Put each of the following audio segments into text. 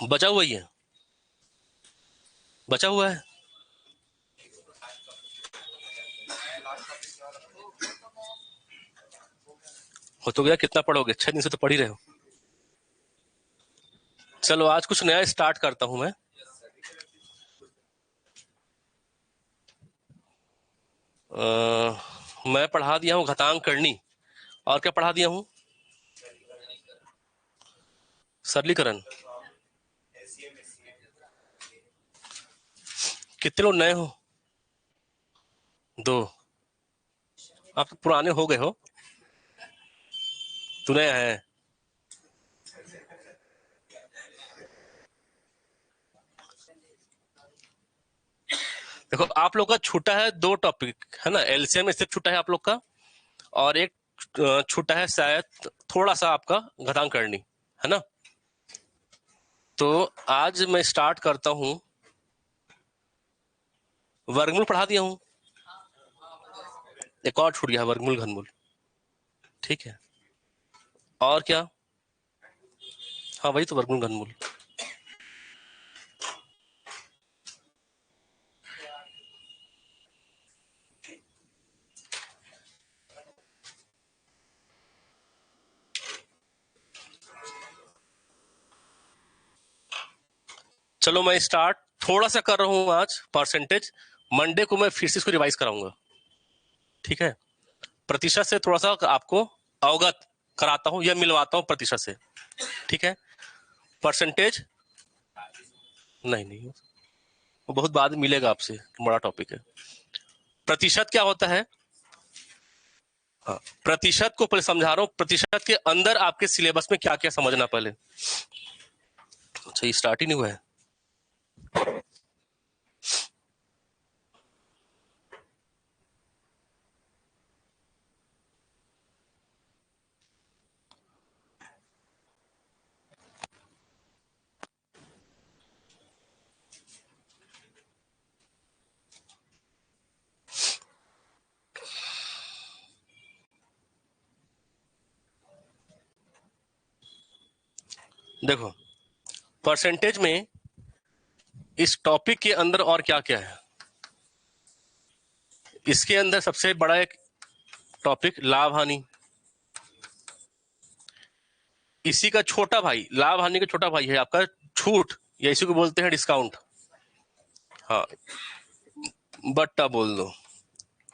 बचा हुआ ही है, बचा हुआ है। हो तो गया, कितना पढ़ोगे? 6 दिन से तो पढ़ ही रहे हो। चलो आज कुछ नया स्टार्ट करता हूं मैं। मैं पढ़ा दिया हूं घातांक करनी, और क्या पढ़ा दिया हूं? सरलीकरण। कितने लोग नए हो? 2। आप तो पुराने हो गए हो। तू नया है। देखो आप लोग का छूटा है 2 टॉपिक, है ना? एलसीएम में सिर्फ छूटा है आप लोग का, और एक छूटा है शायद थोड़ा सा आपका घातांक करनी, है ना? तो आज मैं स्टार्ट करता हूं। वर्गमूल पढ़ा दिया हूं, एक और छूट गया, वर्गमूल घनमूल। ठीक है, और क्या? हाँ वही तो, वर्गमूल घनमूल। चलो मैं स्टार्ट थोड़ा सा कर रहा हूं आज परसेंटेज। मंडे को मैं फिर से इसको रिवाइज कराऊंगा, ठीक है? प्रतिशत से थोड़ा सा आपको अवगत कराता हूं या मिलवाता हूं प्रतिशत से, ठीक है? परसेंटेज नहीं नहीं, वो बहुत बाद में मिलेगा आपसे, बड़ा टॉपिक है। प्रतिशत क्या होता है? हाँ, प्रतिशत को पहले समझा रहा हूं। प्रतिशत के अंदर आपके सिलेबस में क्या क्या समझना पहले। अच्छा, ये स्टार्ट ही नहीं हुआ है। देखो, परसेंटेज में इस टॉपिक के अंदर और क्या क्या है। इसके अंदर सबसे बड़ा एक टॉपिक लाभ हानि, इसी का छोटा भाई, लाभ हानि का छोटा भाई है आपका छूट, या इसी को बोलते हैं डिस्काउंट। हाँ, बट्टा बोल दो।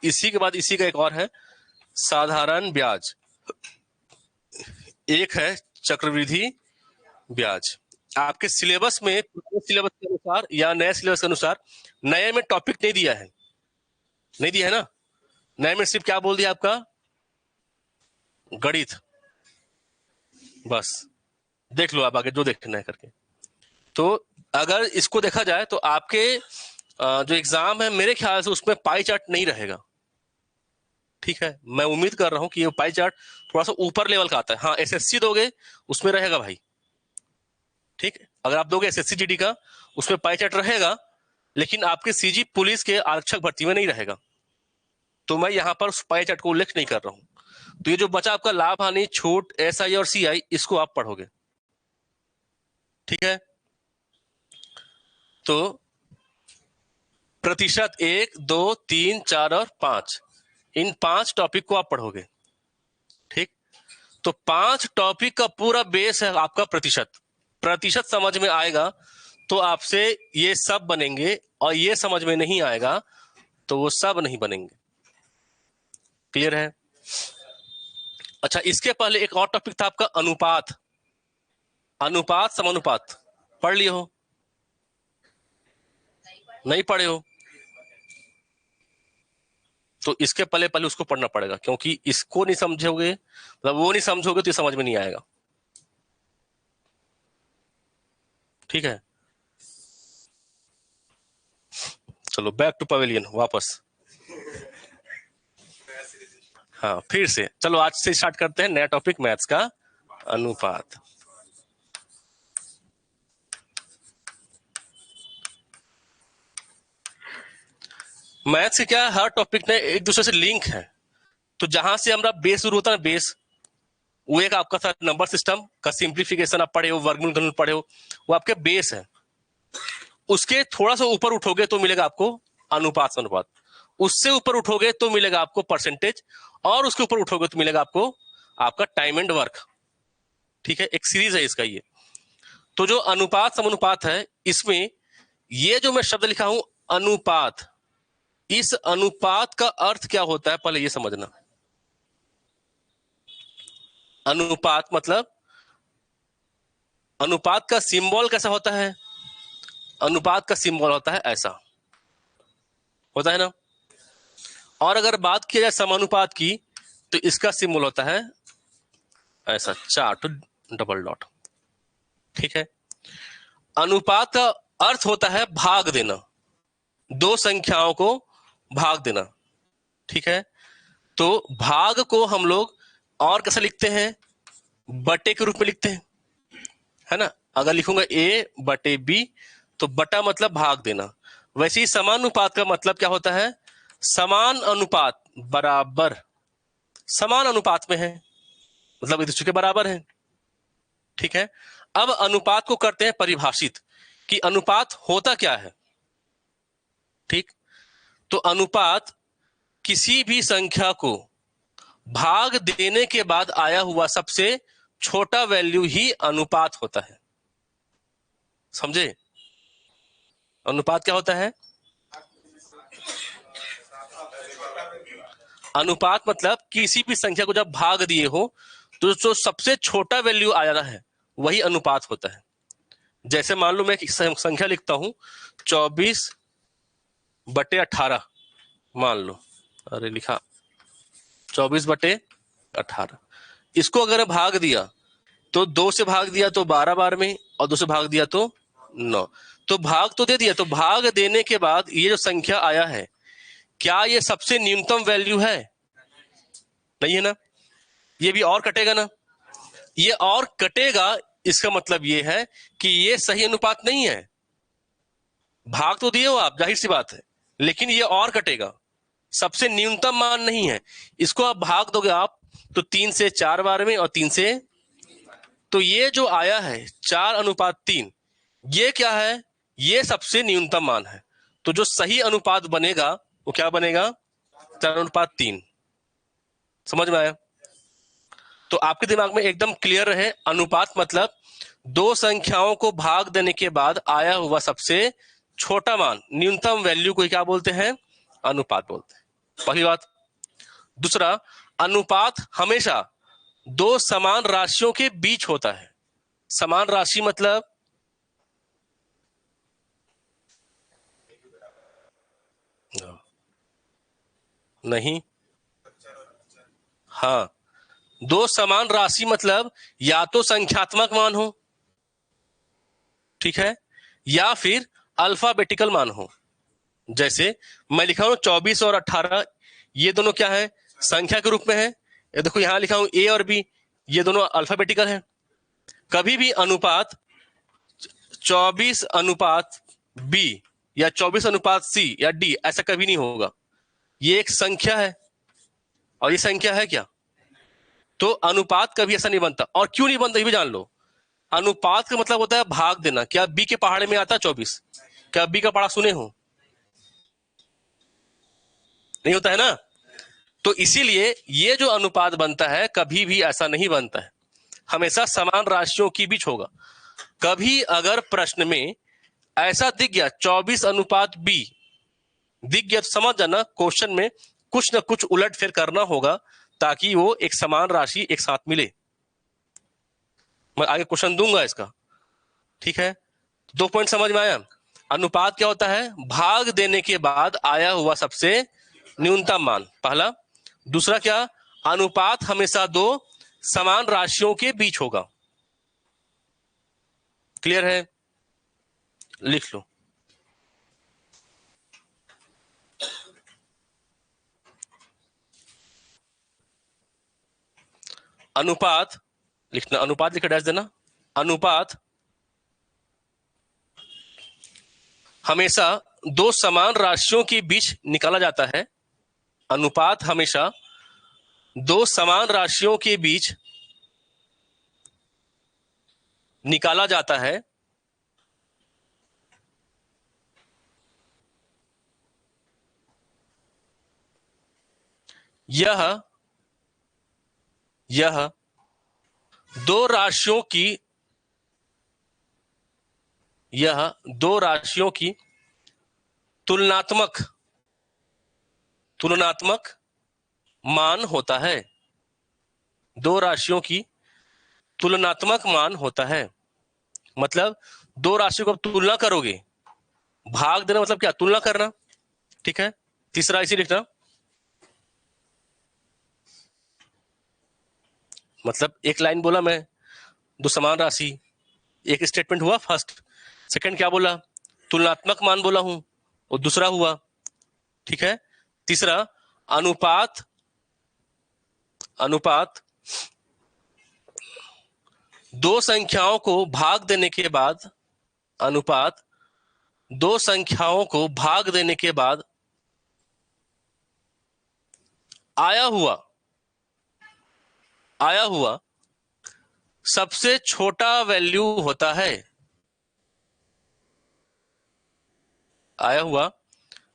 इसी के बाद इसी का एक और है साधारण ब्याज, एक है चक्रवृद्धि ब्याज। आपके सिलेबस में, पुराने सिलेबस के अनुसार या नए सिलेबस के अनुसार, नए में टॉपिक नहीं दिया है, नहीं दिया है ना? नए में सिर्फ क्या बोल दिया आपका? गणित। बस देख लो आप आगे जो देखना है करके। तो अगर इसको देखा जाए तो आपके जो एग्जाम है मेरे ख्याल से उसमें पाई चार्ट नहीं रहेगा, ठीक है? मैं उम्मीद कर रहा हूं कि ये पाई चार्ट थोड़ा सा ऊपर लेवल का आता है। हाँ, एसएससी दोगे उसमें रहेगा भाई, ठीक है? अगर आप दोगे एसएससी जीडी का, उसमें पाई चार्ट रहेगा, लेकिन आपके सीजी पुलिस के आरक्षक भर्ती में नहीं रहेगा। तो मैं यहां पर उस पाई चार्ट को उल्लेख नहीं कर रहा हूं। तो ये जो बचा आपका लाभ हानि छूट एसआई और सीआई, इसको आप पढ़ोगे, ठीक है? तो प्रतिशत 1, 2, 3, 4 और 5, इन 5 टॉपिक को आप पढ़ोगे, ठीक? तो 5 टॉपिक का पूरा बेस है आपका प्रतिशत। प्रतिशत समझ में आएगा तो आपसे ये सब बनेंगे, और ये समझ में नहीं आएगा तो वो सब नहीं बनेंगे। क्लियर है? अच्छा, इसके पहले एक और टॉपिक था आपका अनुपात। अनुपात समानुपात पढ़ लिए हो? नहीं पढ़े हो? तो इसके पहले पहले उसको पढ़ना पड़ेगा, क्योंकि इसको नहीं समझोगे, मतलब वो नहीं समझोगे तो ये समझ में नहीं आएगा, ठीक है? चलो बैक टू पवेलियन वापस। हाँ फिर से चलो, आज से स्टार्ट करते हैं नया टॉपिक, मैथ्स का अनुपात। मैथ्स के क्या, हर टॉपिक ने एक दूसरे से लिंक है। तो जहां से हमारा बेस शुरू होता है, बेस वो एक आपका था नंबर सिस्टम का सिंप्लीफिकेशन आप पढ़े हो, वर्गमूल घनमूल पढ़े हो, वो आपके बेस है। उसके थोड़ा सा ऊपर उठोगे तो मिलेगा आपको अनुपात से अनुपात, उससे ऊपर उठोगे तो मिलेगा आपको परसेंटेज, और उसके ऊपर उठोगे तो मिलेगा आपको आपका टाइम एंड वर्क। ठीक है, एक सीरीज है इसका ये। तो जो अनुपात समानुपात है, इसमें ये जो मैं शब्द लिखा हूं अनुपात, इस अनुपात का अर्थ क्या होता है पहले ये समझना। अनुपात मतलब, अनुपात का सिंबल कैसा होता है? अनुपात का सिंबल होता है ऐसा, होता है ना। और अगर बात की जाए समानुपात की, तो इसका सिंबल होता है ऐसा, चार्ट डबल डॉट। ठीक है, अनुपात का अर्थ होता है भाग देना, दो संख्याओं को भाग देना। ठीक है, तो भाग को हम लोग और कैसे लिखते हैं? बटे के रूप में लिखते हैं, है ना। अगर लिखूंगा a बटे b, तो बटा मतलब भाग देना। वैसे ही समानुपात का मतलब क्या होता है? समान अनुपात, बराबर, समान अनुपात में है, मतलब एक दूसरे के बराबर है। ठीक है, अब अनुपात को करते हैं परिभाषित कि अनुपात होता क्या है। ठीक, तो अनुपात किसी भी संख्या को भाग देने के बाद आया हुआ सबसे छोटा वैल्यू ही अनुपात होता है। समझे? अनुपात क्या होता है? अनुपात मतलब किसी भी संख्या को जब भाग दिए हो तो जो सबसे छोटा वैल्यू आ जाना है वही अनुपात होता है। जैसे मान लो मैं एक संख्या लिखता हूं 24/18, मान लो, अरे लिखा 24/18, इसको अगर भाग दिया तो 2 से भाग दिया तो 12 बार में, और 2 से भाग दिया तो 9, तो भाग तो दे दिया। तो भाग देने के बाद ये जो संख्या आया है, क्या ये सबसे न्यूनतम वैल्यू है? नहीं है ना, ये भी और कटेगा ना, ये और कटेगा। इसका मतलब ये है कि ये सही अनुपात नहीं है। भाग तो दिए हो आप, जाहिर सी बात है, लेकिन ये और कटेगा, सबसे न्यूनतम मान नहीं है। इसको आप भाग दोगे आप तो 3 से 4 बार में, और 3 से, तो ये जो आया है 4:3, ये क्या है? ये सबसे न्यूनतम मान है। तो जो सही अनुपात बनेगा वो क्या बनेगा? 4:3। समझ में आया? तो आपके दिमाग में एकदम क्लियर रहे, अनुपात मतलब दो संख्याओं को भाग देने के बाद आया हुआ सबसे छोटा मान, न्यूनतम वैल्यू को क्या बोलते हैं? अनुपात बोलते हैं। पहली बात। दूसरा, अनुपात हमेशा दो समान राशियों के बीच होता है। समान राशि मतलब, नहीं, हाँ, दो समान राशि मतलब या तो संख्यात्मक मान हो, ठीक है, या फिर अल्फाबेटिकल मान हो। जैसे मैं लिखा हूं 24 और 18, ये दोनों क्या है? संख्या के रूप में है। ये देखो यहां लिखा हूं a और b, ये दोनों अल्फाबेटिकल है। कभी भी अनुपात 24:b या 24:c या d ऐसा कभी नहीं होगा। ये एक संख्या है और ये संख्या है क्या? तो अनुपात कभी ऐसा नहीं बनता। और क्यों नहीं बनता ये भी जान लो। अनुपात का मतलब होता है भाग देना। क्या बी के पहाड़े में आता है 24? क्या बी का पहाड़ा सुने हो? नहीं होता है ना। तो इसीलिए ये जो अनुपात बनता है कभी भी ऐसा नहीं बनता है, हमेशा समान राशियों के बीच होगा। कभी अगर प्रश्न में ऐसा दिख गया 24:b दिख गया, तो समझ जाना क्वेश्चन में कुछ ना कुछ उलट फेर करना होगा ताकि वो एक समान राशि एक साथ मिले। मैं आगे क्वेश्चन दूंगा इसका, ठीक है। 2 पॉइंट समझ में आया। अनुपात क्या होता है? भाग देने के बाद आया हुआ सबसे न्यूनतम मान, पहला। दूसरा क्या? अनुपात हमेशा दो समान राशियों के बीच होगा। क्लियर है? लिख लो। अनुपात लिखना, अनुपात लिखकर डैश देना। अनुपात हमेशा दो समान राशियों के बीच निकाला जाता है। अनुपात हमेशा दो समान राशियों के बीच निकाला जाता है यह यह दो राशियों की यह दो राशियों की तुलनात्मक तुलनात्मक मान होता है। दो राशियों की तुलनात्मक मान होता है, मतलब दो राशियों को आप तुलना करोगे, भाग देना मतलब क्या, तुलना करना। ठीक है, तीसरा इसी लिखना, मतलब एक लाइन बोला मैं, दो समान राशि, एक स्टेटमेंट हुआ फर्स्ट, सेकंड क्या बोला, तुलनात्मक मान बोला हूं, और दूसरा हुआ। ठीक है, तीसरा अनुपात अनुपात दो संख्याओं को भाग देने के बाद, अनुपात दो संख्याओं को भाग देने के बाद आया हुआ सबसे छोटा वैल्यू होता है। आया हुआ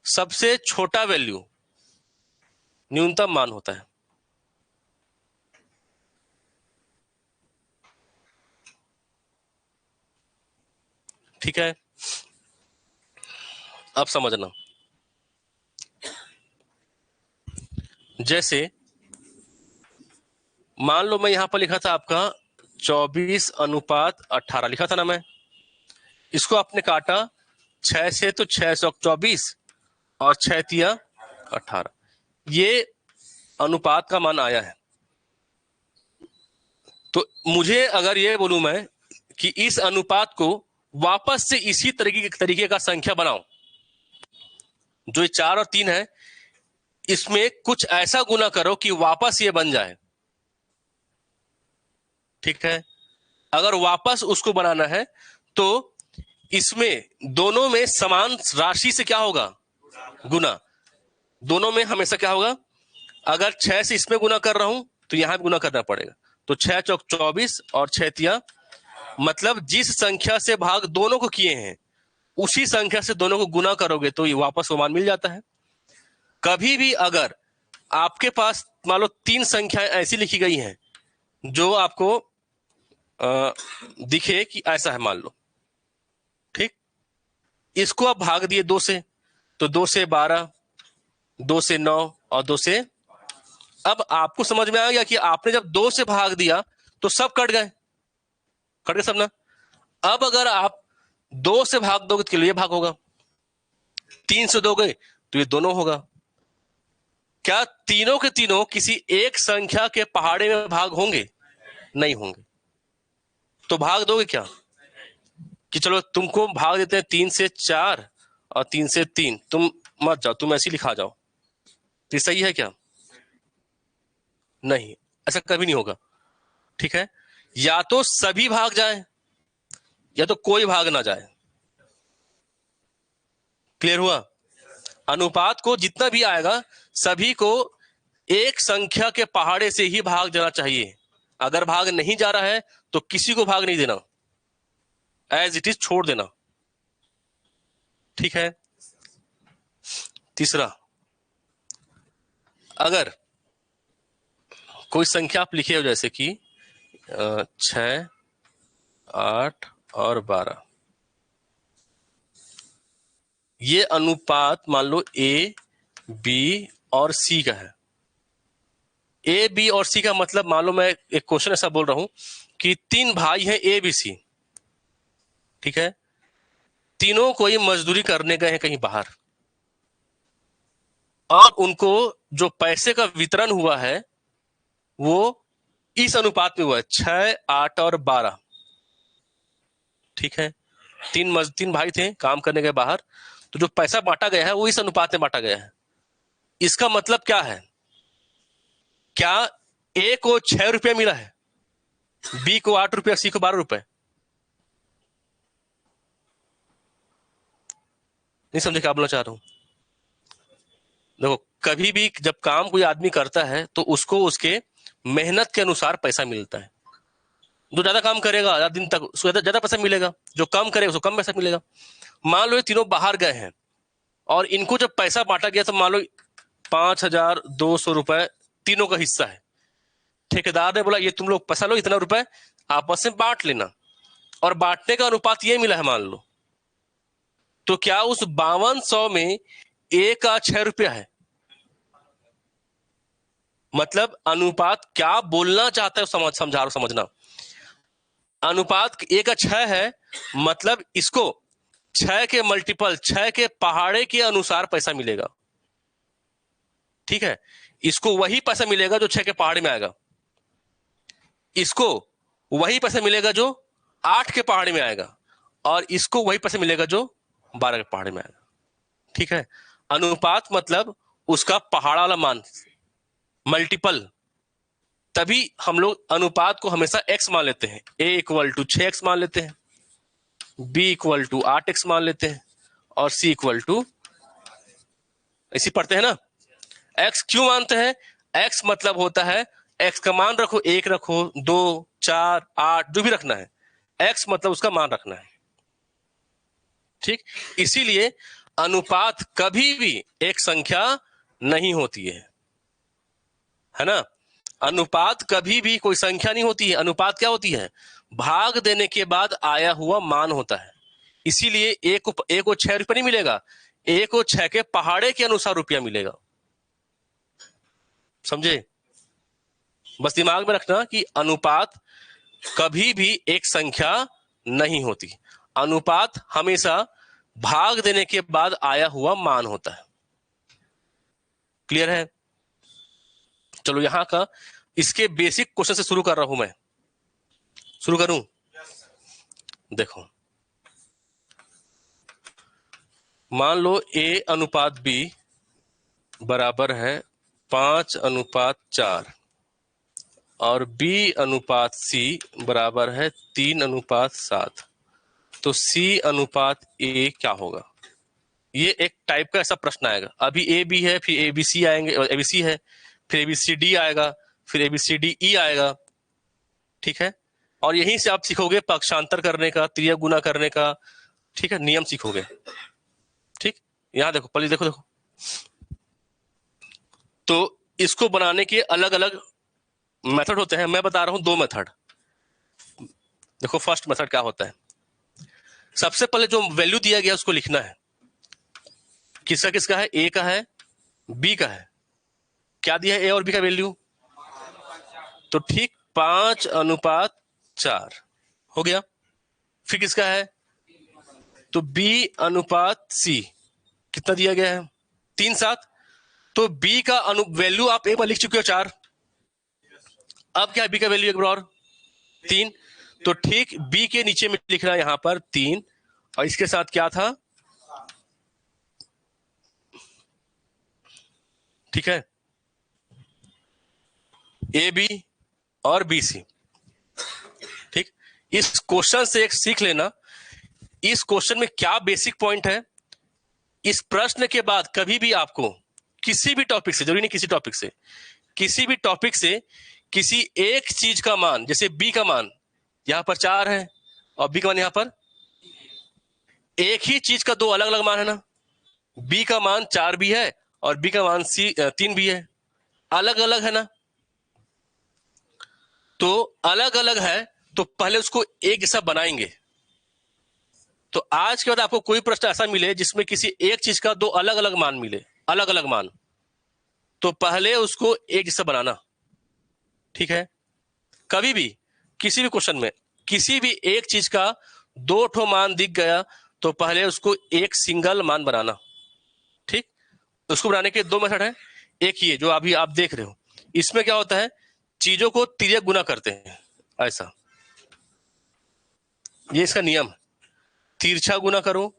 सबसे छोटा वैल्यू न्यूनतम मान होता है। ठीक है, अब समझना, जैसे मान लो मैं यहां पर लिखा था आपका 24:18 लिखा था ना मैं, इसको आपने काटा 6 से तो 624 और 6 तिया 18, ये अनुपात का मान आया है। तो मुझे अगर ये बोलूं मैं कि इस अनुपात को वापस से इसी तरीके का संख्या बनाओ, जो ये 4 और 3 है, इसमें कुछ ऐसा गुना करो कि वापस ये बन जाए। ठीक है, अगर वापस उसको बनाना है तो इसमें दोनों में समान राशि से क्या होगा, गुना। दोनों में हमेशा क्या होगा, अगर 6 से इसमें गुना कर रहा हूं तो यहां भी गुना करना पड़ेगा। तो 6 चौक 24 और 6 तिया, मतलब जिस संख्या से भाग दोनों को किए हैं उसी संख्या से दोनों को गुना करोगे तो ये वापस वो मान मिल जाता है। कभी भी अगर आपके पास मान लो 3 संख्याएं ऐसी लिखी गई हैं जो आपको दिखे कि ऐसा है, मान लो, ठीक, इसको आप भाग दिए 2 से, तो 2 से 12, 2 से 9 और 2 से, अब आपको समझ में आ गया कि आपने जब 2 से भाग दिया तो सब कट गए सब ना। अब अगर आप 2 से भाग दोगे तो ये भाग होगा, 3 से दोगे तो ये दोनों होगा। क्या तीनों के तीनों किसी एक संख्या के पहाड़े में भाग होंगे? नहीं होंगे। तो भाग दोगे क्या, कि चलो तुमको भाग देते हैं 3 से 4 और 3 से 3, तुम मत जाओ, तुम ऐसे लिखा जाओ, तो सही है क्या? नहीं, ऐसा कभी नहीं होगा। ठीक है, या तो सभी भाग जाए या तो कोई भाग ना जाए। क्लियर हुआ? अनुपात को जितना भी आएगा सभी को एक संख्या के पहाड़े से ही भाग जाना चाहिए। अगर भाग नहीं जा रहा है तो किसी को भाग नहीं देना, एज इट इज छोड़ देना। ठीक है, तीसरा, अगर कोई संख्या आप लिखे हो जैसे कि 6, 8 और 12, ये अनुपात मान लो ए, बी और सी का है। ए, बी और सी का मतलब मान लो मैं एक क्वेश्चन ऐसा बोल रहा हूं कि 3 भाई हैं ए, बी, सी। ठीक है, तीनों कोई मजदूरी करने गए हैं कहीं बाहर, और उनको जो पैसे का वितरण हुआ है वो इस अनुपात में हुआ है, 6, 8 और 12। ठीक है, तीन भाई थे, काम करने गए बाहर, तो जो पैसा बांटा गया है वो इस अनुपात में बांटा गया है। इसका मतलब क्या है, क्या ए को 6 रुपया मिला है, बी को 8 रुपया, सी को 12 रुपए? नहीं समझे क्या बोलना चाह रहा हूं? देखो, कभी भी जब काम कोई आदमी करता है तो उसको उसके मेहनत के अनुसार पैसा मिलता है। जो ज्यादा काम करेगा ज्यादा दिन तक उसको ज्यादा पैसा मिलेगा, जो कम करेगा उसको कम पैसा मिलेगा। मान लो ये तीनों बाहर गए हैं और इनको जब पैसा बांटा गया तो मान लो 5,200 रुपए तीनों का हिस्सा है। ठेकेदार ने बोला ये तुम लोग पैसा लो, इतना रुपए आपस में बांट लेना, और बांटने का अनुपात ये मिला है मान लो, तो क्या उस 5200 में ए का 6 रुपया है? मतलब अनुपात क्या बोलना चाहता है समझा रहा, समझना। अनुपात ए का 6 है, मतलब इसको 6 के मल्टीपल, 6 के पहाड़े के अनुसार पैसा मिलेगा। ठीक है, इसको वही पैसा मिलेगा जो 6 के पहाड़े में आएगा, इसको वही पैसा मिलेगा जो 8 के पहाड़े में आएगा, और इसको वही पैसा मिलेगा जो 12 के पहाड़े में आएगा। ठीक है, अनुपात मतलब उसका पहाड़ा वाला मान, मल्टीपल। तभी हम लोग अनुपात को हमेशा x मान लेते हैं। a इक्वल टू 6x मान लेते हैं, b इक्वल टू 8x मान लेते हैं, और c इक्वल टू, ऐसी पढ़ते हैं ना। x क्यों मानते हैं? x मतलब होता है x का मान रखो, 1 रखो, 2, 4, 8 जो भी रखना है, x मतलब उसका मान रखना है। ठीक, इसीलिए अनुपात कभी भी एक संख्या नहीं होती है ना। अनुपात कभी भी कोई संख्या नहीं होती है। अनुपात क्या होती है? भाग देने के बाद आया हुआ मान होता है। इसीलिए एक को 6 रुपया नहीं मिलेगा, एक को 6 के पहाड़े के अनुसार रुपया मिलेगा। समझे? बस दिमाग में रखना कि अनुपात कभी भी एक संख्या नहीं होती। अनुपात हमेशा भाग देने के बाद आया हुआ मान होता है। क्लियर है? चलो यहां का इसके बेसिक क्वेश्चन से शुरू कर रहा हूं मैं। शुरू करूं? देखो, मान लो a अनुपात b बराबर है 5:4 और b अनुपात c बराबर है 3:7, तो c अनुपात a क्या होगा? ये एक टाइप का ऐसा प्रश्न आएगा। अभी ए बी है, फिर ए बी सी आएंगे, ए बी सी है, फिर ए बी सी डी आएगा, फिर A B C D E आएगा। ठीक है, और यहीं से आप सीखोगे पक्षांतर करने का, त्रियक गुना करने का। ठीक है, नियम सीखोगे। ठीक, यहां देखो, पहले देखो देखो, तो इसको बनाने के अलग अलग मेथड होते हैं। मैं बता रहा हूं 2 मेथड। देखो फर्स्ट मेथड क्या होता है, सबसे पहले जो वैल्यू दिया गया उसको लिखना है। किसका किसका है? ए का है, बी का है। क्या दिया है ए और बी का वैल्यू? तो ठीक 5:4 हो गया। फिर किसका है? तो बी अनुपात सी कितना दिया गया है? 3:7। तो बी का वैल्यू आप एक बार लिख चुके हो 4। अब क्या है? बी का वैल्यू एक बार और 3। तो ठीक बी के नीचे में लिख रहा है यहां पर 3, और इसके साथ क्या था? ठीक है, ए बी और बी सी। ठीक, इस क्वेश्चन से एक सीख लेना, इस क्वेश्चन में क्या बेसिक पॉइंट है। इस प्रश्न के बाद कभी भी आपको किसी भी टॉपिक से, जरूरी नहीं किसी टॉपिक से, किसी भी टॉपिक से किसी एक चीज का मान, जैसे बी का मान यहां पर 4 है और बी का मान यहां पर, एक ही चीज का 2 अलग अलग मान है ना। बी का मान 4 भी है और बी का मान 3 भी है, अलग अलग है ना। तो अलग अलग है तो पहले उसको एक जैसा बनाएंगे। तो आज के बाद आपको कोई प्रश्न ऐसा मिले जिसमें किसी एक चीज का 2 अलग अलग मान मिले, अलग अलग मान, तो पहले उसको एक जैसा बनाना। ठीक है, कभी भी किसी भी क्वेश्चन में किसी भी एक चीज का 2 ठो मान दिख गया तो पहले उसको एक सिंगल मान बनाना। ठीक, उसको बनाने के 2 मेथड है। एक ये जो अभी आप देख रहे हो, इसमें क्या होता है, चीजों को तिर्यक गुना करते हैं ऐसा, ये इसका नियम है। तिरछा गुना करो,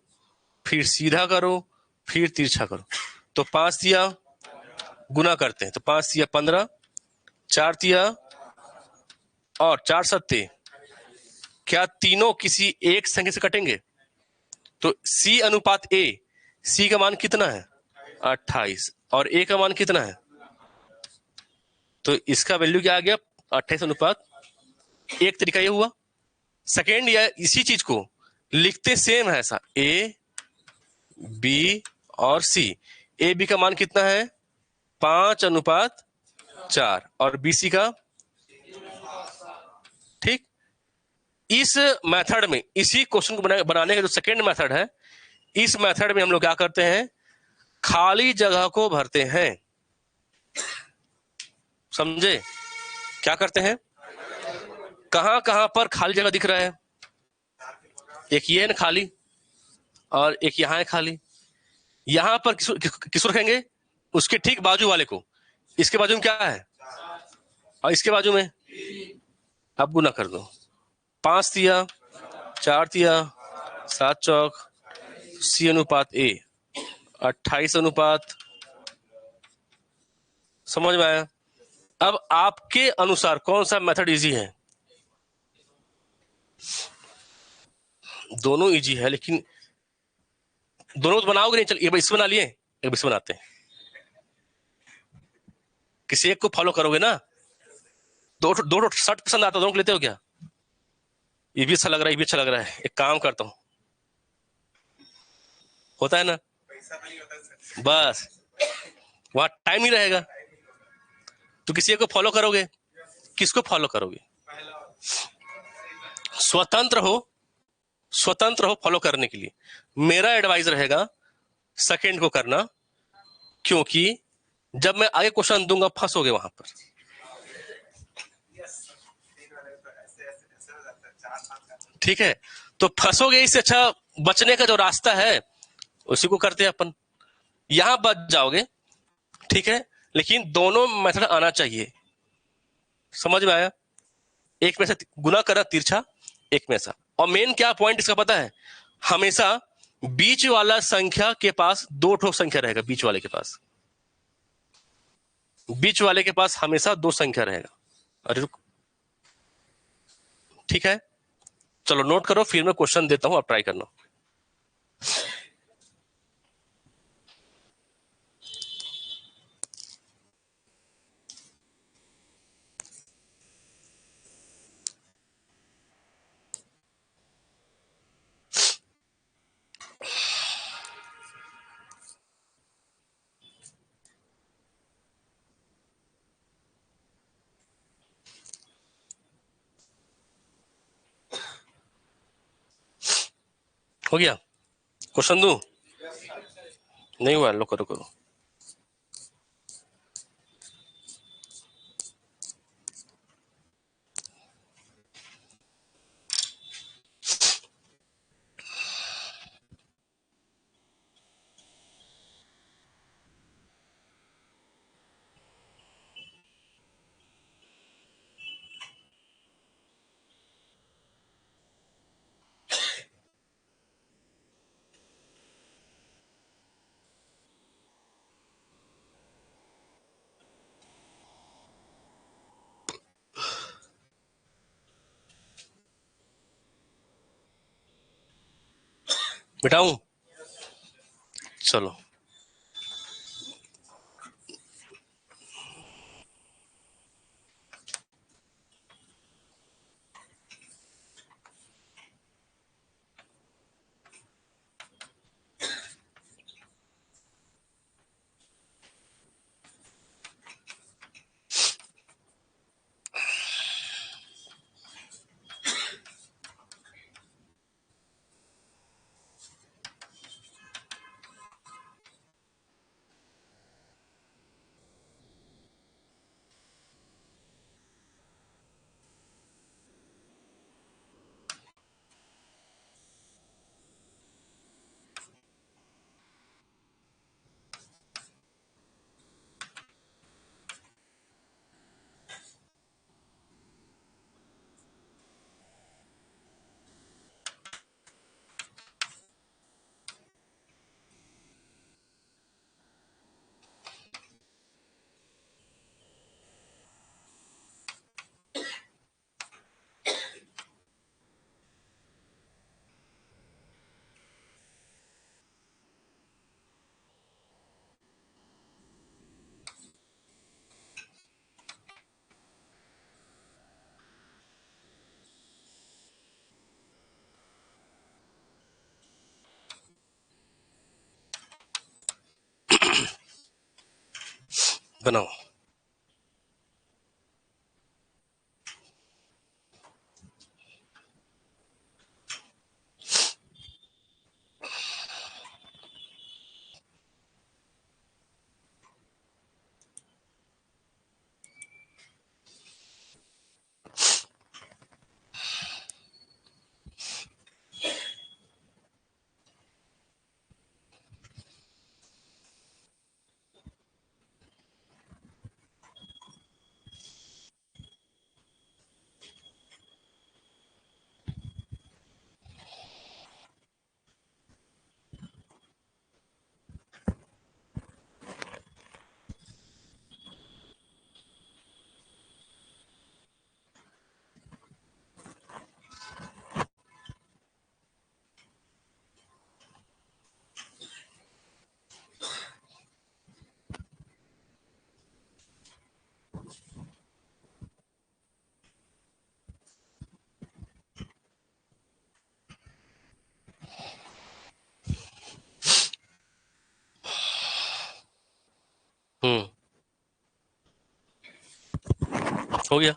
फिर सीधा करो, फिर तिरछा करो। तो 5 तिया गुना करते हैं, तो 5 तिया 15, 4 तिया और 4 सत्ते, क्या तीनों किसी एक संख्या से कटेंगे? तो C अनुपात A, C का मान कितना है? 28, और A का मान कितना है? तो इसका वैल्यू क्या आ गया? 28 अनुपात एक तरीका ये हुआ। सेकेंड, या इसी चीज को लिखते सेम है ऐसा, ए बी और सी। ए बी का मान कितना है? 5:4, और बी सी का, ठीक। इस मेथड में, इसी क्वेश्चन को बनाने का जो सेकेंड मेथड है, इस मेथड में हम लोग क्या करते हैं? खाली जगह को भरते हैं। समझे? क्या करते हैं? कहां कहां पर खाली जगह दिख रहा है? एक ये है ना खाली, और एक यहां है खाली। यहां पर किसको रखेंगे? उसके ठीक बाजू वाले को। इसके बाजू में क्या है? और इसके बाजू में, अब गुना कर दो। 5 तिया, 4 तिया, 7 चौक, C/A, 28 अनुपात। समझ में आया? अब आपके अनुसार कौन सा मेथड इजी है? दोनों इजी है, लेकिन दोनों तो बनाओगे नहीं। चल, एक बार इस बना लिए, एक बार इस बनाते हैं। किसी एक को फॉलो करोगे ना? दो दो शर्ट पसंद आता है, दोनों को लेते हो क्या? ये भी अच्छा लग रहा है, ये भी अच्छा लग रहा है, एक काम करता हूँ। होता है ना? बस वहां टाइम नहीं रहेगा, तो किसी एक को फॉलो करोगे। किसको फॉलो करोगे? स्वतंत्र हो, स्वतंत्र हो फॉलो करने के लिए। मेरा एडवाइस रहेगा सेकंड को करना, क्योंकि जब मैं आगे क्वेश्चन दूंगा फंसोगे वहां पर। ठीक है? तो फंसोगे, इससे अच्छा बचने का जो रास्ता है उसी को करते हैं अपन। यहां बच जाओगे, ठीक है, लेकिन दोनों मेथड आना चाहिए। समझ में आया? एक में से गुना करा तिरछा, एक में से। और मेन क्या पॉइंट इसका पता है? हमेशा बीच वाला संख्या के पास दो ठो संख्या रहेगा। बीच वाले के पास, बीच वाले के पास हमेशा दो संख्या रहेगा। अरे रुक, ठीक है, चलो नोट करो, फिर मैं क्वेश्चन देता हूं, आप ट्राई करना। हो गया? क्वेश्चन दू? नहीं हुआ? लो करो करो। मिटाऊं? चलो, बनाओ। हो गया।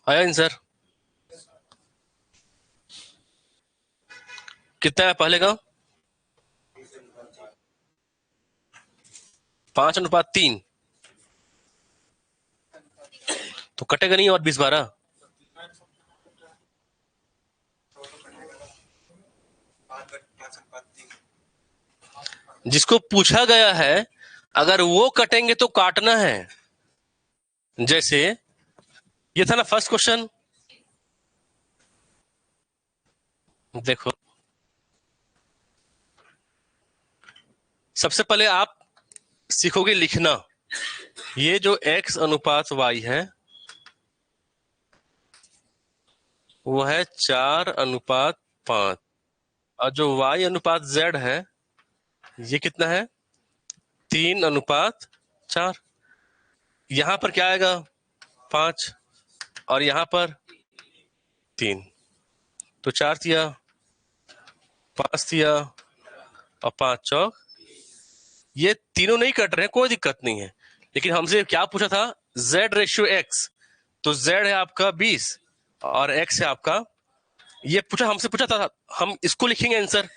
आया आंसर? कितना है पहले का? 5:3। तो कटेगा नहीं और 20/12? जिसको पूछा गया है अगर वो कटेंगे तो काटना है। जैसे ये था ना फर्स्ट क्वेश्चन। देखो, सबसे पहले आप सीखोगे लिखना। ये जो x अनुपात y है वो है 4:5। और जो y अनुपात z है ये कितना है? 3:4। यहां पर क्या आएगा? 5। और यहां पर 3। तो 4 दिया, 5 दिया और 5 चौक। ये तीनों नहीं कट रहे हैं, कोई दिक्कत नहीं है। लेकिन हमसे क्या पूछा था? Z/X। तो Z है आपका 20 और X है आपका, ये पूछा हमसे पूछा था। हम इसको लिखेंगे आंसर।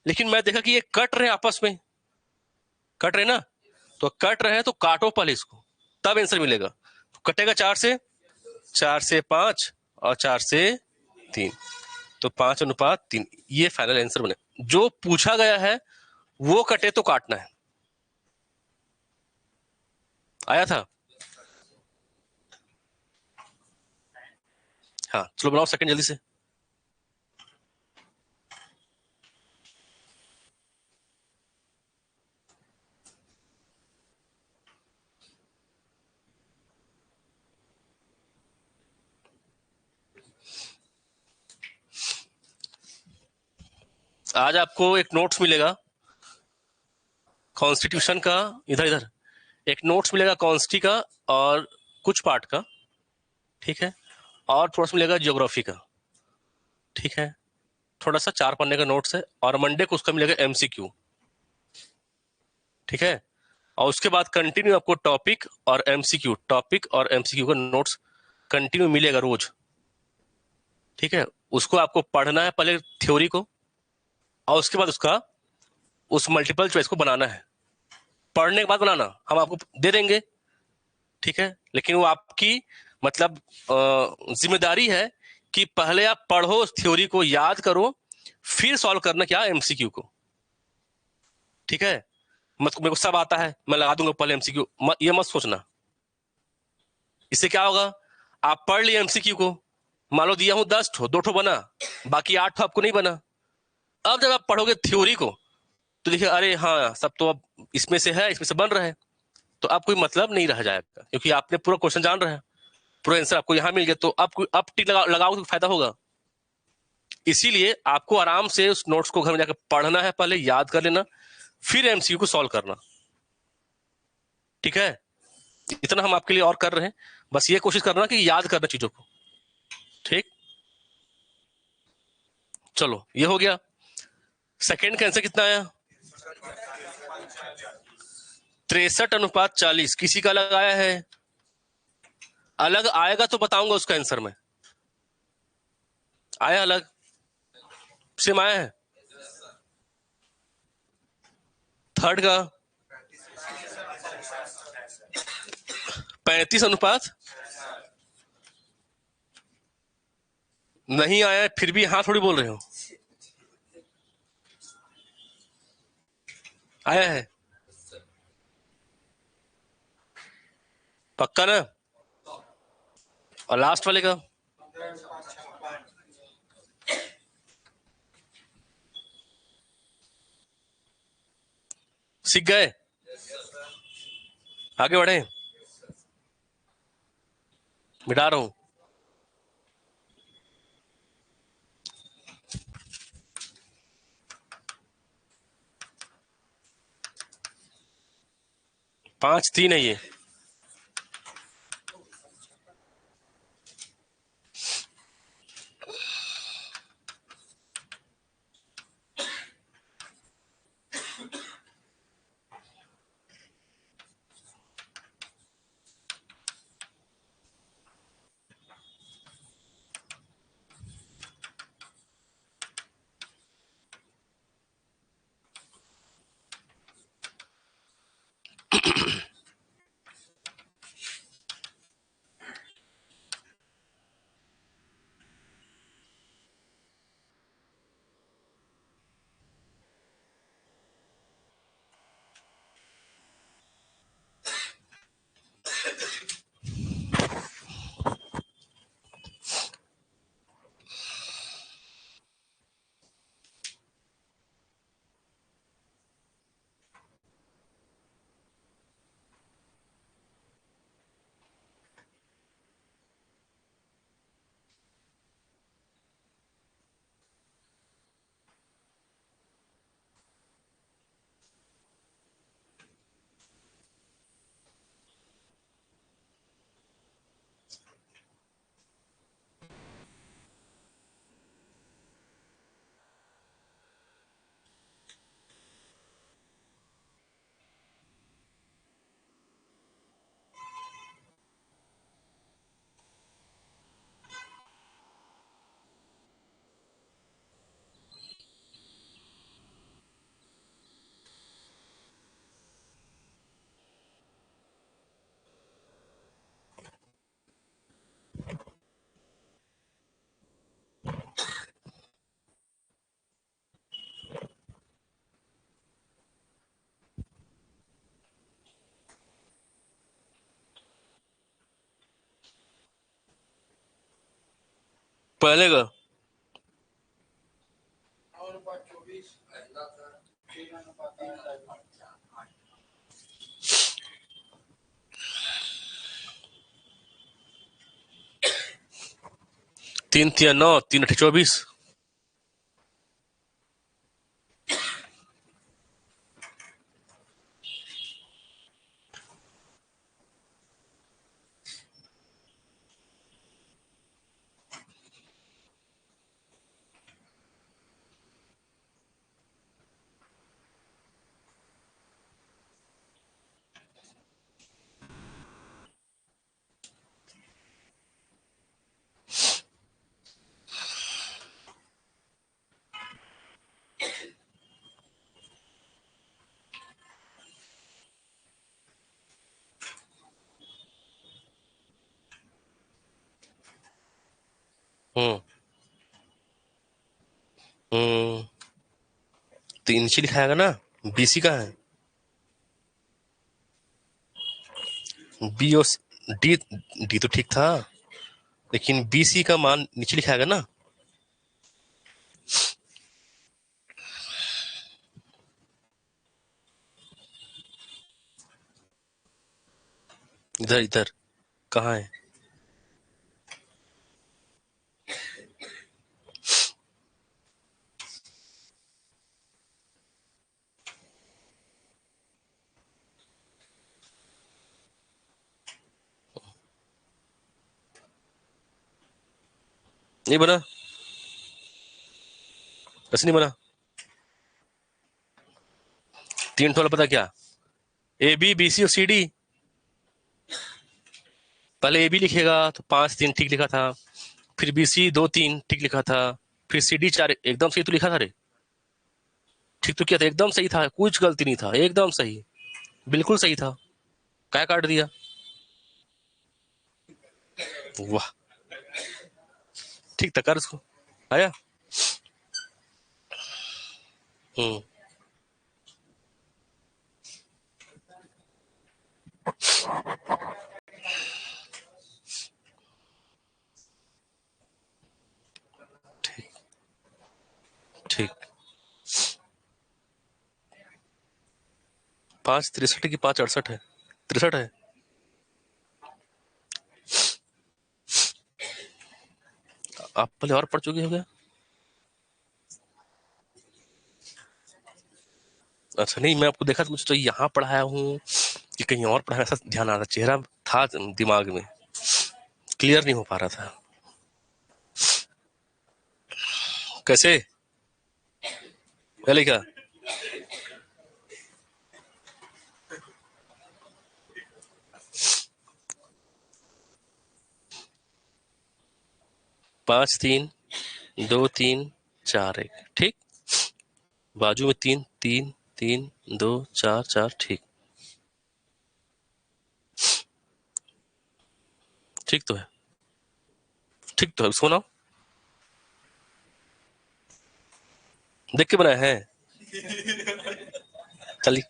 लेकिन मैं देखा कि ये कट रहे हैं आपस में। कट रहे ना? तो कट रहे हैं तो काटो पहले इसको, तब आंसर मिलेगा। तो कटेगा 4 से, 4 से 5 और 4 से 3। तो 5:3 ये फाइनल आंसर बने। जो पूछा गया है वो कटे तो काटना है। आया था? हाँ चलो बनाओ सेकंड जल्दी से। आज आपको एक नोट्स मिलेगा कॉन्स्टिट्यूशन का, इधर इधर एक नोट्स मिलेगा कॉन्स्टी का और कुछ पार्ट का, ठीक है, और थोड़ा सा मिलेगा ज्योग्राफी का, ठीक है, थोड़ा सा 4 पन्ने का नोट्स है, और मंडे को उसका मिलेगा एमसीक्यू, ठीक है। और उसके बाद कंटिन्यू आपको टॉपिक और एमसीक्यू का नोट्स कंटिन्यू मिलेगा रोज, ठीक है। उसको आपको पढ़ना है पहले थ्योरी को, और उसके बाद उसका उस मल्टीपल चॉइस को बनाना है। पढ़ने के बाद बनाना हम आपको दे देंगे, ठीक है, लेकिन वो आपकी मतलब जिम्मेदारी है कि पहले आप पढ़ो उस थ्योरी को, याद करो, फिर सॉल्व करना क्या एमसीक्यू को, ठीक है। मत मेरे को सब आता है मैं लगा दूंगा पहले एमसीक्यू, ये मत सोचना। इससे क्या होगा, आप पढ़ लिए एमसीक्यू को, मान लो दिया हूं 10 ठो, 2 ठो बना, बाकी 8 ठो आपको नहीं बना। अब जब आप पढ़ोगे थ्योरी को तो देखिए अरे हाँ सब तो अब इसमें से है, इसमें से बन रहा है, तो अब कोई मतलब नहीं रह जाएगा, क्योंकि आपने पूरा क्वेश्चन जान रहे हैं, पूरा आंसर आपको यहाँ मिल गया, तो अब टिक लगाओ तो फायदा होगा। इसीलिए आपको आराम से उस नोट्स को घर में जाकर पढ़ना है, पहले याद कर लेना, फिर एमसीक्यू को सॉल्व करना, ठीक है। इतना हम आपके लिए और कर रहे हैं, बस ये कोशिश करना कि याद करना चीजों को, ठीक। चलो ये हो गया। सेकंड का आंसर कितना आया? 63:40। किसी का अलग आया है? अलग आएगा तो बताऊंगा उसका आंसर में। आया अलग? सेम आया है? थर्ड का 35:? नहीं आया है, फिर भी हाँ थोड़ी बोल रहे हो। आया है पक्का ना? और लास्ट वाले का? सीख गए? आगे बढ़े? मिटा रहा हूं। पांच तीन है ये। पहले का 3 3 9, 3 8 24। हम्म। हम्म। तो नीचे लिखाएगा ना, बीसी का है, बी और डी। डी तो ठीक था, लेकिन बीसी का मान नीचे लिखाएगा ना। इधर इधर कहाँ है? नहीं बना? कैसे नहीं बना? तीन ठोला पता क्या, ए बी बी सी और सी डी। पहले ए बी लिखेगा तो 5 3 ठीक लिखा था, फिर बी सी 2 3 ठीक लिखा था, फिर सी डी 4 एकदम सही तो लिखा था रे। ठीक तो किया था, एकदम सही था, कुछ गलती नहीं था, एकदम सही, बिल्कुल सही था। क्या काट दिया? वाह, ठीक था, कर उसको। आया। हम्म। ठीक। ठीक। 5 63 की 5 68 है, 63 है। आप पहले और पढ़ चुके हो क्या? अच्छा, नहीं मैं आपको देखा तो मुझे तो यहाँ पढ़ाया हूँ कि कहीं और पढ़ाया, ऐसा ध्यान आ रहा, चेहरा था दिमाग में, क्लियर नहीं हो पा रहा था। कैसे? क्या लिखा? 5 3 2 3 4 1, ठीक। बाजू में 3 3 3 2 4 4, ठीक। ठीक तो है, ठीक तो है, सुना, देख के बनाया है। चल,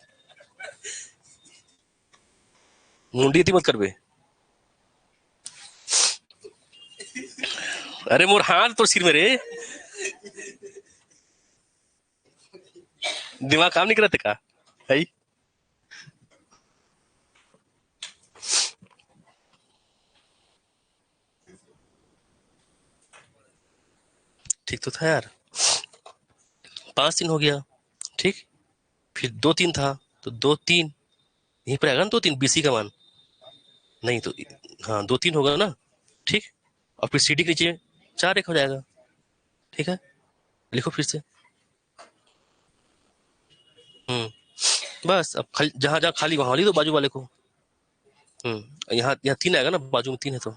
मुंडी थी मत कर बे। अरे मोर हाथ तो सिर में रे, दिमाग काम नहीं करते का है? ठीक तो था यार। 5 3 हो गया, ठीक। फिर 2 3 था, तो 2 3 यहीं पर आएगा ना, 2 3 बीसी का मान। नहीं तो, हाँ 2 3 होगा ना, ठीक। और फिर सीडी के नीचे 4 1 हो जाएगा, ठीक है। लिखो फिर से। बस अब खाली जहां जहां खाली वहां लिख दो बाजू वाले को। यहाँ यहाँ 3 आएगा ना, बाजू में 3 है तो।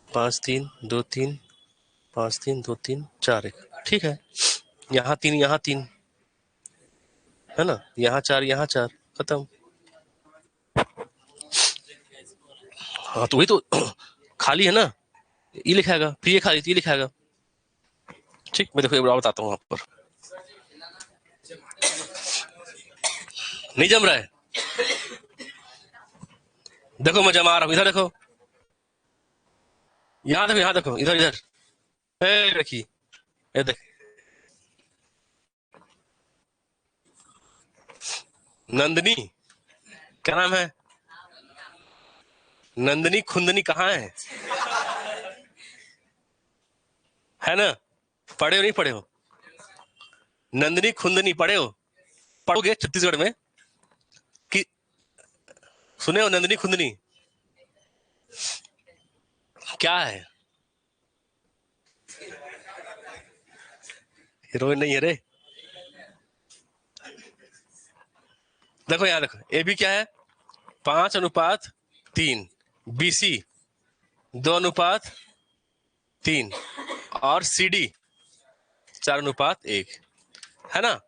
5 3 2 3 5 3 2 3 4 1, ठीक है। यहाँ 3 है ना, यहाँ 4 यहाँ 4, खत्म। हाँ तो वही तो खाली है ना, ये लिखाएगा, फिर ये खाली तो ये लिखाएगा। ठीक, मैं देखो एक बार बताता हूँ वहां पर। नहीं जम रहा है? देखो मैं जमा रहा हूँ, इधर देखो, यहाँ देखो, इधर इधर। देखिए, ये देख, नंदनी, क्या नाम है? नंदनी खुंदनी कहाँ है ना? पढ़े हो नहीं पढ़े हो? नंदनी खुंदनी पढ़े हो? पढ़ोगे छत्तीसगढ़ में कि सुने हो नंदनी खुंदनी? क्या है? हीरोइन नहीं है रे। देखो यहाँ देखो, ए बी क्या है, 5:3, BC 2:3, और CD 4:1, है ना।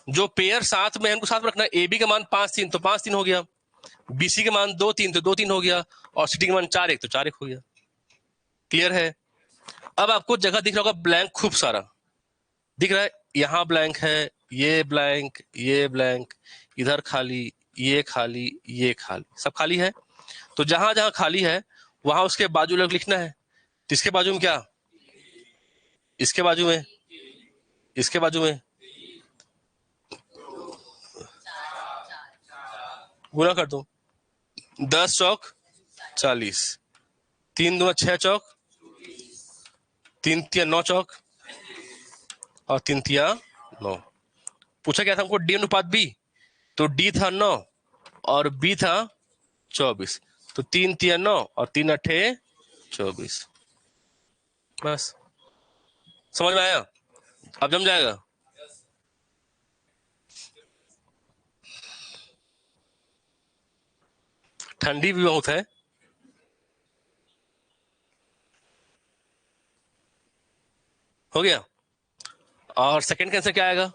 जो पेयर साथ में है उनको साथ में रखना है। ए बी का मान 5 3 तो 5 3 हो गया, बी सी का मान 2 3 तो 2 3 हो गया, और सी डी का मान 4 1 तो 4 1 हो गया। क्लियर है? अब आपको जगह दिख रहा होगा ब्लैंक, खूब सारा दिख रहा है, यहाँ ब्लैंक है, ये ब्लैंक, ये ब्लैंक, इधर खाली, ये खाली, ये खाली, सब खाली है। तो जहां जहां खाली है वहां उसके बाजू लग लिखना है। तो इसके बाजू में क्या, इसके बाजू में, इसके बाजू में गुना कर दो, 10 चौक 40, 3 दूना 6 चौक, 3 तिया 9 चौक, और 3 तिया 9। पूछा क्या था हमको, डी अनुपात बी, तो डी था 9 और बी था 24, तो 3 तिया 9 और 3 अठे 24। बस समझ में आया? अब जम जाएगा। ठंडी भी बहुत है। हो गया। और सेकंड का आंसर क्या आएगा?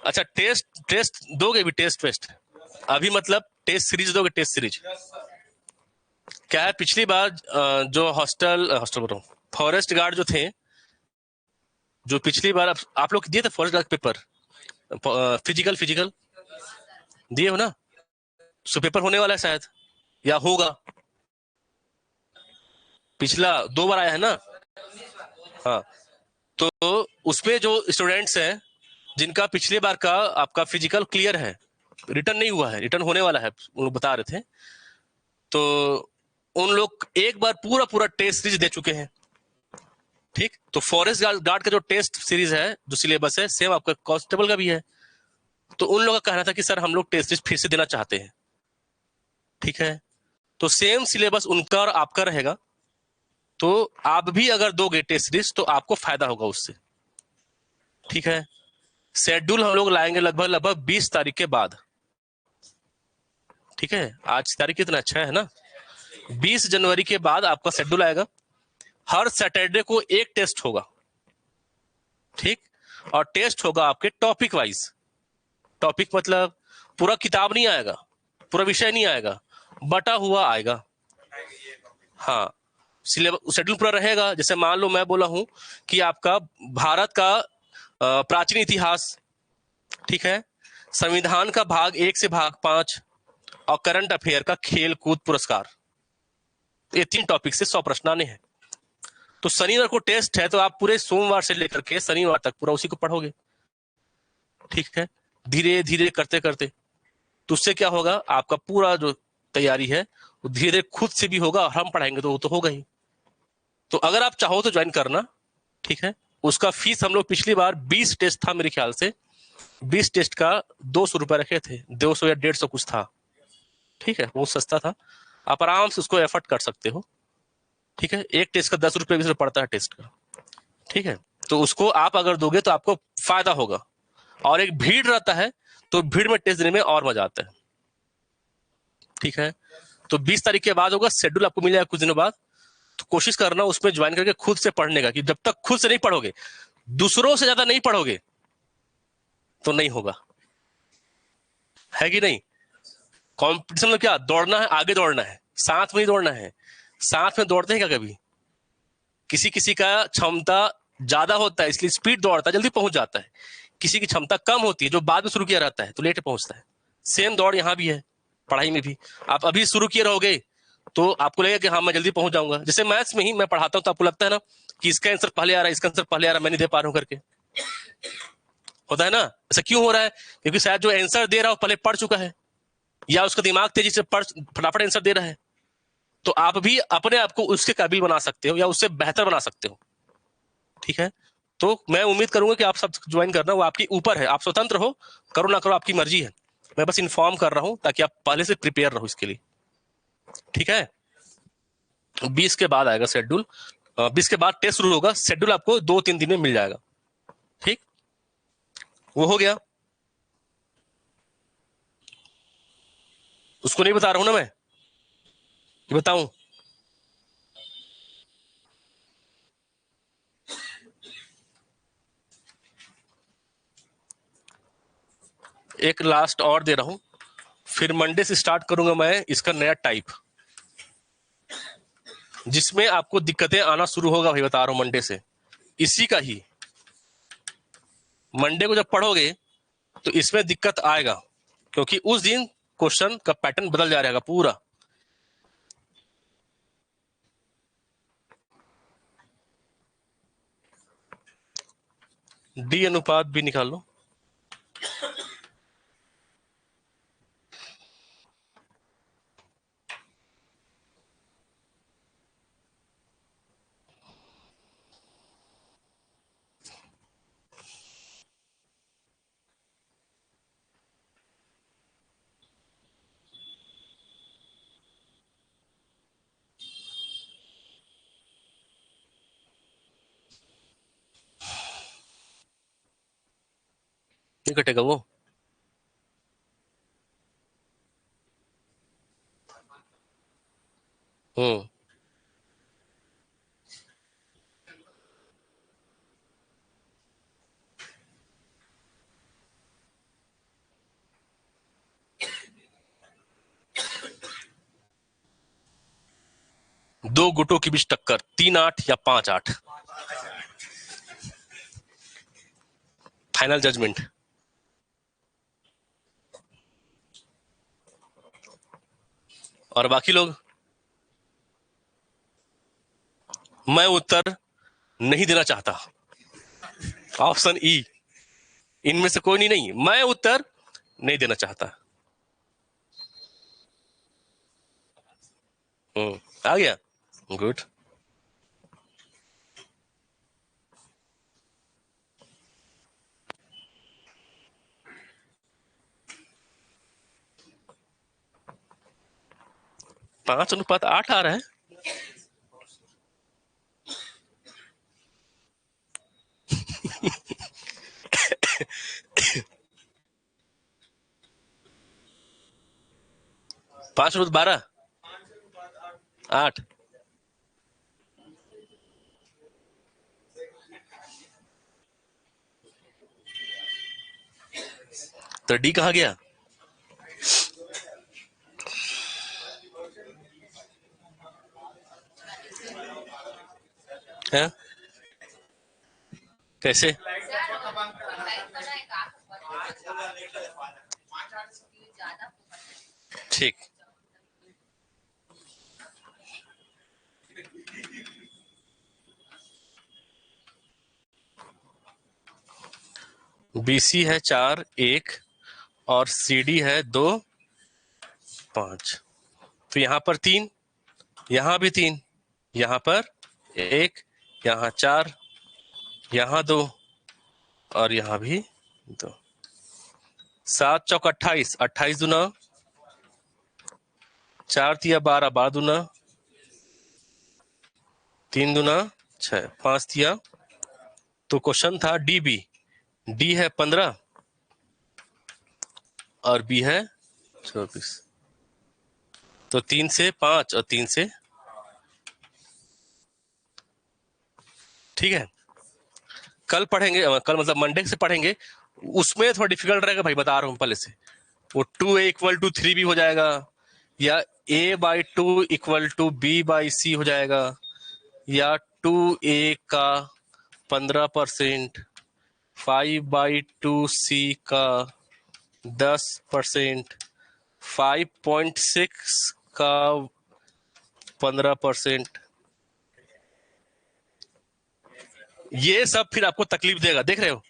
अच्छा, टेस्ट टेस्ट दोगे भी, टेस्ट टेस्ट अभी मतलब टेस्ट सीरीज दोगे, टेस्ट सीरीज। क्या है, पिछली बार जो हॉस्टल हॉस्टल बोल रहा हूँ, फॉरेस्ट गार्ड जो थे, जो पिछली बार आप लोग दिए थे forest guard paper, physical physical दिए हो ना? सो पेपर होने वाला है शायद, या होगा। पिछला 2 बार आया है ना? हाँ। तो उसमें जो स्टूडेंट्स हैं जिनका पिछली बार का आपका फिजिकल क्लियर है, रिटर्न नहीं हुआ है, रिटर्न होने वाला है, उन लोग बता रहे थे, तो उन लोग एक बार पूरा पूरा टेस्ट सीरीज दे चुके हैं। ठीक, तो फॉरेस्ट गार्ड का जो टेस्ट सीरीज है, जो सिलेबस है, सेम आपका कांस्टेबल का भी है। तो उन लोगों का कहना था कि सर हम लोग टेस्ट सीरीज फिर से देना चाहते हैं। ठीक है, तो सेम सिलेबस उनका और आपका रहेगा, तो आप भी अगर दोगे टेस्ट सीरीज तो आपको फायदा होगा उससे। ठीक है, शेड्यूल हम लोग लाएंगे लगभग लगभग 20 तारीख के बाद। ठीक है, आज तारीख कितना, 6 है ना? 20 जनवरी के बाद आपका शेड्यूल आएगा। हर सैटरडे को एक टेस्ट होगा। ठीक, और टेस्ट होगा आपके टॉपिक वाइज। टॉपिक मतलब पूरा किताब नहीं आएगा, पूरा विषय नहीं आएगा, बटा हुआ आएगा। हाँ, सिलेबस शेड्यूल पूरा रहेगा। जैसे मान लो मैं बोला हूं कि आपका भारत का प्राचीन इतिहास, ठीक है, संविधान का भाग 1 से भाग 5, और करंट अफेयर का खेल कूद पुरस्कार, ये 3 टॉपिक से 100 प्रश्न आने हैं। तो शनिवार को टेस्ट है, तो आप पूरे सोमवार से लेकर के शनिवार तक पूरा उसी को पढ़ोगे। ठीक है, धीरे धीरे करते करते, तो उससे क्या होगा, आपका पूरा जो तैयारी है वो धीरे धीरे खुद से भी होगा, और हम पढ़ाएंगे तो वो तो होगा ही। तो अगर आप चाहो तो ज्वाइन करना। ठीक है, उसका फीस हम लोग पिछली बार 20 टेस्ट था मेरे ख्याल से, 20 टेस्ट का 200 रुपए रखे थे, 200 या 150 कुछ था। ठीक है, बहुत सस्ता था, आप आराम से उसको एफर्ट कर सकते हो। ठीक है, एक टेस्ट का 10 रुपए भी पड़ता है टेस्ट का। ठीक है, तो उसको आप अगर दोगे तो आपको फायदा होगा। और एक भीड़ रहता है, तो भीड़ में टेस्ट देने में और मजा आता है। ठीक है, तो 20 तारीख के बाद होगा, शेड्यूल आपको मिलेगा कुछ दिनों बाद। तो कोशिश करना उसमें ज्वाइन करके खुद से पढ़ने का, कि जब तक खुद से नहीं पढ़ोगे, दूसरों से ज्यादा नहीं पढ़ोगे, तो नहीं होगा। है कि नहीं? कंपटीशन में क्या दौड़ना है, आगे दौड़ना है, साथ में ही दौड़ना है। साथ में दौड़ते हैं क्या कभी? किसी किसी का क्षमता ज्यादा होता है इसलिए स्पीड दौड़ता है, जल्दी पहुंच जाता है। किसी की क्षमता कम होती है, जो बाद में शुरू किया रहता है, तो लेट पहुंचता है। सेम दौड़ यहां भी है, पढ़ाई में भी। आप अभी शुरू किए रहोगे तो आपको लगेगा कि हाँ मैं जल्दी पहुंच जाऊंगा। जैसे मैथ्स में ही मैं पढ़ाता हूं, तो आपको लगता है ना कि इसका आंसर पहले आ रहा है, इसका आंसर पहले आ रहा है, मैं नहीं दे पा रहा हूं करके। होता है ना? ऐसा क्यों हो रहा है? क्योंकि शायद जो आंसर दे रहा हो पहले पढ़ चुका है, या उसका दिमाग तेजी से पढ़ फटाफट आंसर दे रहा है। तो आप भी अपने आप को उसके काबिल बना सकते हो, या उससे बेहतर बना सकते हो। ठीक है, तो मैं उम्मीद करूंगा कि आप सब ज्वाइन करना, वो आपके ऊपर है, आप स्वतंत्र हो, करो ना करो आपकी मर्जी है। मैं बस इन्फॉर्म कर रहा हूं ताकि आप पहले से प्रिपेयर रहो इसके लिए। ठीक है, 20 के बाद आएगा शेड्यूल, 20 के बाद टेस्ट शुरू होगा, शेड्यूल आपको 2-3 दिन में मिल जाएगा। ठीक, वो हो गया। उसको नहीं बता रहा हूं ना मैं, ये बताऊं? एक लास्ट और दे रहा हूं, फिर मंडे से स्टार्ट करूंगा मैं इसका नया टाइप, जिसमें आपको दिक्कतें आना शुरू होगा भाई, बता रहा हूं मंडे से। इसी का ही मंडे को जब पढ़ोगे तो इसमें दिक्कत आएगा, क्योंकि उस दिन क्वेश्चन का पैटर्न बदल जाएगा पूरा। डी अनुपात भी निकाल लो। नहीं कटेगा वो। हम्म। दो गुटों के बीच टक्कर, 3-8 या 5-8, फाइनल जजमेंट। और बाकी लोग, मैं उत्तर नहीं देना चाहता। ऑप्शन ई, इनमें से कोई नहीं, मैं उत्तर नहीं देना चाहता। आ गया, गुड। पांच अनुपात आठ आ रहा है। पांच अनुपात 12, 8। तो डी कहाँ गया? है? कैसे? ठीक। बीसी है 4, 1 और सीडी है 2, 5। तो यहां पर 3, यहां भी 3, यहां पर 1, यहां 4, यहां 2 और यहां भी 2। 7 चौक 28, 28 दूना 4 तिया 12, 12 दूना 3 दूना 6, 5 तिया। तो क्वेश्चन था डी बी, डी है 15 और बी है 24। तो 3 से 5 और 3 से, ठीक है। कल पढ़ेंगे, कल मतलब मंडे से पढ़ेंगे, उसमें थोड़ा डिफिकल्ट रहेगा भाई, बता रहा हूं पहले से। वो 2a = 3 भी हो जाएगा, या a/2 = b/c हो जाएगा, या 2a का 15%, 5/2c का 10%, 5.6 का 15%। ये सब फिर आपको तकलीफ देगा, देख रहे हो।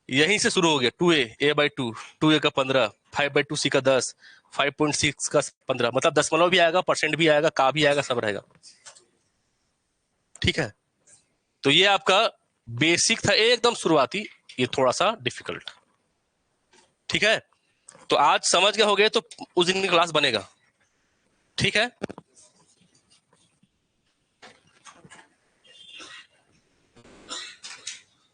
यहीं से शुरू हो गया, 2a/2, 2a का 15, 5/2c का 10, 5.6 का 15, मतलब दशमलव भी आएगा, परसेंट भी आएगा, का भी आएगा, सब रहेगा। ठीक है, तो ये आपका बेसिक था, एकदम शुरुआती, ये थोड़ा सा डिफिकल्ट। ठीक है, तो आज समझ गए होगे तो उस दिन क्लास बनेगा। ठीक है।